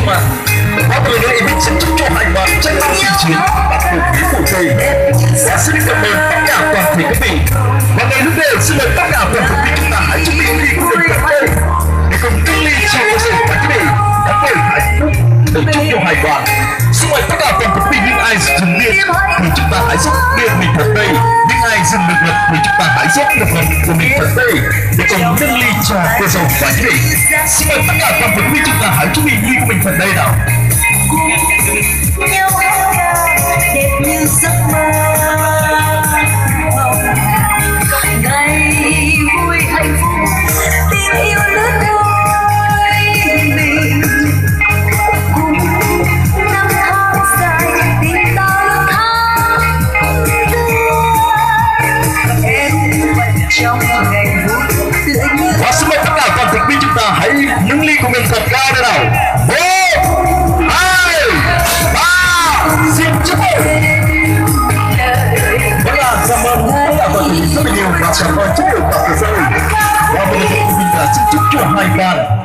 mà. Và từ đây mình xin chúc cho hai bạn tranh nhau chinh chiến đạt được quý của thầy. Và xin cảm ơn tất cả toàn thể các vị. Và ngày lúc này xin mời tất cả toàn thể quý chúng ta hãy chuẩn bị ly của mình tại đây để cùng nâng ly chào cơ sở và quý vị đã về hạnh phúc để chúc cho hai bạn. Xin mời tất cả toàn thể quý những ai dừng điện thì chúng ta hãy giúp điện mình thật đây. Những ai dừng lực lực thì chúng ta hãy giúp lực lực của mình thật đây để cùng nâng ly chào cơ sở và quý vị. Xin mời tất cả toàn thể quý chúng ta hãy chuẩn bị ly của mình thật đây nào. Nhau đẹp như giấc mơ ngày vui hạnh phúc tình yêu lứa đôi mình cùng năm tháng dài tình ta lứa tháng tư em vẫn trong ngày vui tựa như. Và xin mời tất cả toàn thể quý chúng ta hãy nâng ly của mình thật cao đây nào. 1, 2, 3, xin chúc mừng. Vâng ạ, cảm ơn tất cả toàn thể rất là nhiều và cảm ơn chúc mừng toàn thể gia đình. Và bây giờ mình đã xin chúc cho hai bạn